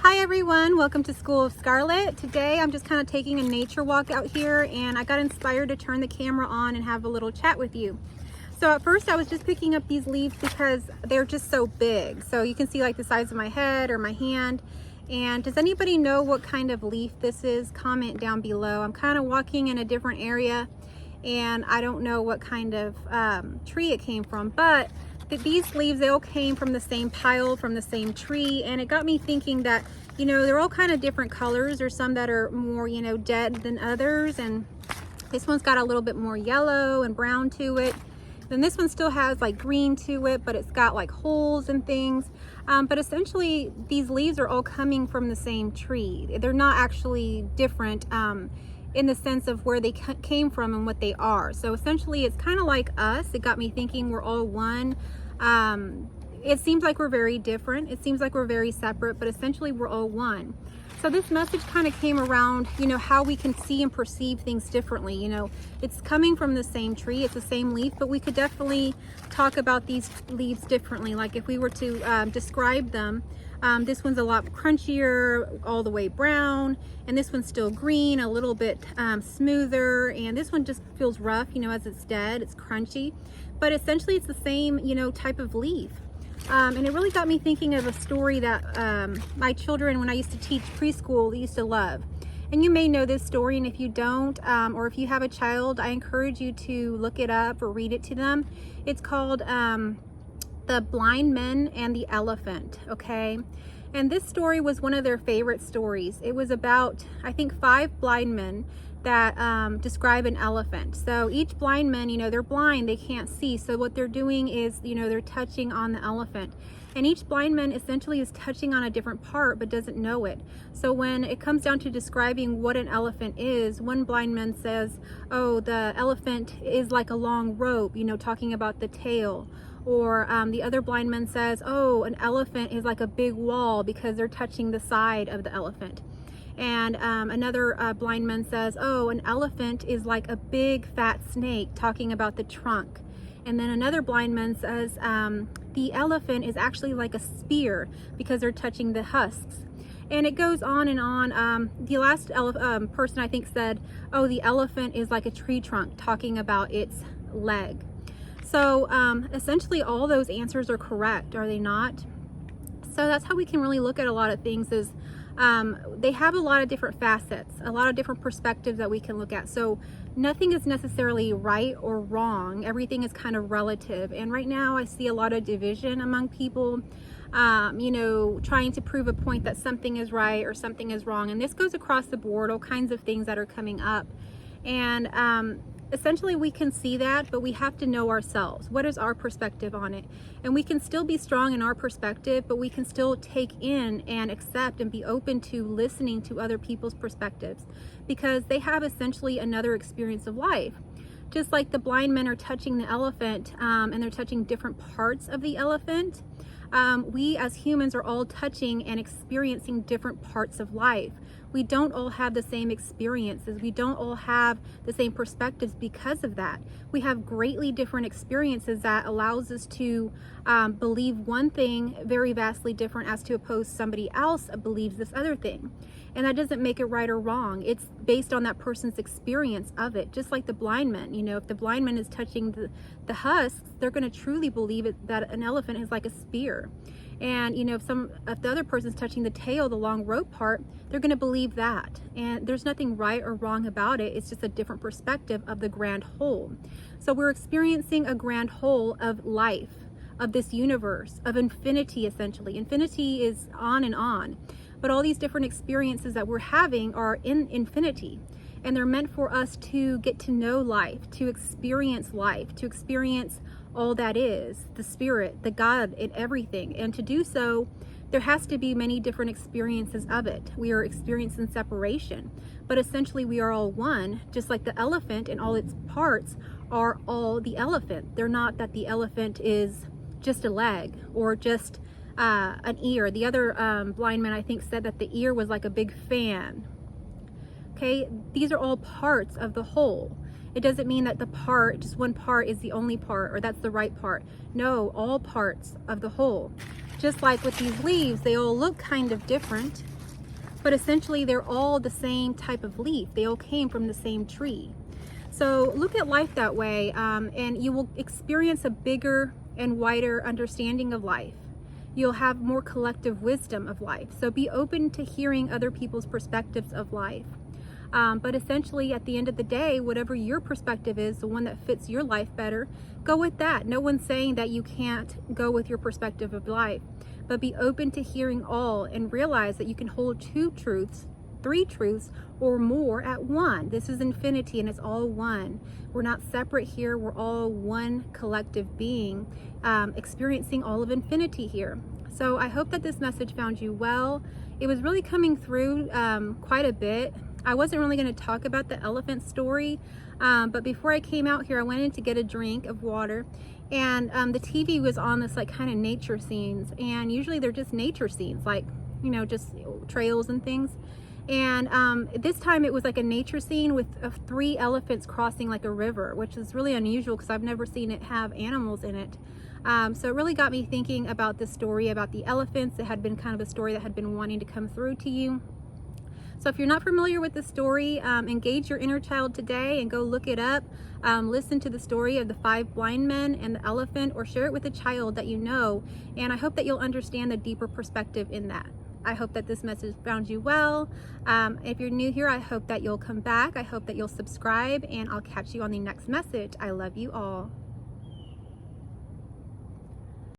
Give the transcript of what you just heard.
Hi everyone, welcome to School of Scarlett. Today I'm just kind of taking a nature walk out here and I got inspired to turn the camera on and have a little chat with you. So at first I was just picking up these leaves because they're just so big. So you can see like the size of my head or my hand. And does anybody know what kind of leaf this is? Comment down below. I'm kind of walking in a different area and I don't know what kind of tree it came from, but these leaves, they all came from the same pile, from the same tree, and it got me thinking that, you know, they're all kind of different colors. There's some that are more, you know, dead than others, and this one's got a little bit more yellow and brown to it. Then this one still has like green to it, but it's got like holes and things. But essentially, these leaves are all coming from the same tree. They're not actually different in the sense of where they came from and what they are. So essentially, it's kind of like us. It got me thinking we're all one. It seems like we're very different. It seems like we're very separate, but essentially we're all one. So this message kind of came around, you know, how we can see and perceive things differently. You know, it's coming from the same tree, it's the same leaf, but we could definitely talk about these leaves differently. Like if we were to describe them, this one's a lot crunchier, all the way brown, and this one's still green, a little bit smoother, and this one just feels rough, you know, as it's dead, it's crunchy. But essentially it's the same, you know, type of leaf. And it really got me thinking of a story that my children, when I used to teach preschool, they used to love. And you may know this story, and if you don't, or if you have a child, I encourage you to look it up or read it to them. It's called The Blind Men and the Elephant, okay? And this story was one of their favorite stories. It was about, I think, 5 blind men that describe an elephant. So each blind man, you know, they're blind, they can't see. So what they're doing is, you know, they're touching on the elephant. And each blind man essentially is touching on a different part but doesn't know it. So when it comes down to describing what an elephant is, one blind man says, oh, the elephant is like a long rope, you know, talking about the tail. Or the other blind man says, oh, an elephant is like a big wall because they're touching the side of the elephant. And another blind man says, oh, an elephant is like a big fat snake, talking about the trunk. And then another blind man says, the elephant is actually like a spear because they're touching the husks. And it goes on and on. The last person I think said, oh, the elephant is like a tree trunk, talking about its leg. So essentially all those answers are correct, are they not? So that's how we can really look at a lot of things, is they have a lot of different facets, a lot of different perspectives that we can look at. So nothing is necessarily right or wrong. Everything is kind of relative. And right now I see a lot of division among people, you know, trying to prove a point that something is right or something is wrong. And this goes across the board, all kinds of things that are coming up. And essentially we can see that, but we have to know ourselves. What is our perspective on it? And we can still be strong in our perspective, but we can still take in and accept and be open to listening to other people's perspectives, because they have essentially another experience of life. Just like the blind men are touching the elephant, and they're touching different parts of the elephant, we as humans are all touching and experiencing different parts of life. We don't all have the same experiences. We don't all have the same perspectives because of that. We have greatly different experiences that allows us to believe one thing very vastly different as to oppose somebody else believes this other thing. And that doesn't make it right or wrong. It's based on that person's experience of it. Just like the blind man, you know, if the blind man is touching the husks, they're going to truly believe it, that an elephant is like a spear. And you know, if the other person's touching the tail, the long rope part, they're going to believe that. And there's nothing right or wrong about it. It's just a different perspective of the grand whole. So we're experiencing a grand whole of life, of this universe, of infinity. Essentially infinity is on and on, but all these different experiences that we're having are in infinity, and they're meant for us to get to know life, to experience all that is, the spirit, the God in everything. And to do so, there has to be many different experiences of it. We are experiencing separation, but essentially we are all one, just like the elephant and all its parts are all the elephant. They're not that the elephant is just a leg or just an ear. The other blind man, I think, said that the ear was like a big fan. Okay, these are all parts of the whole. It doesn't mean that the part, just one part, is the only part or that's the right part. No, all parts of the whole. Just like with these leaves, they all look kind of different, but essentially they're all the same type of leaf. They all came from the same tree. So look at life that way, and you will experience a bigger and wider understanding of life. You'll have more collective wisdom of life. So be open to hearing other people's perspectives of life. But essentially, at the end of the day, whatever your perspective is, the one that fits your life better, go with that. No one's saying that you can't go with your perspective of life, but be open to hearing all and realize that you can hold 2 truths, 3 truths, or more at one. This is infinity and it's all one. We're not separate here. We're all one collective being, experiencing all of infinity here. So I hope that this message found you well. It was really coming through quite a bit. I wasn't really going to talk about the elephant story, but before I came out here, I went in to get a drink of water, and the TV was on this like kind of nature scenes, and usually they're just nature scenes, like, you know, just trails and things. And this time it was like a nature scene with 3 elephants crossing like a river, which is really unusual because I've never seen it have animals in it. So it really got me thinking about this story about the elephants. It had been kind of a story that had been wanting to come through to you. So if you're not familiar with the story, engage your inner child today and go look it up. Listen to the story of the 5 blind men and the elephant, or share it with a child that you know. And I hope that you'll understand the deeper perspective in that. I hope that this message found you well. If you're new here, I hope that you'll come back. I hope that you'll subscribe, and I'll catch you on the next message. I love you all.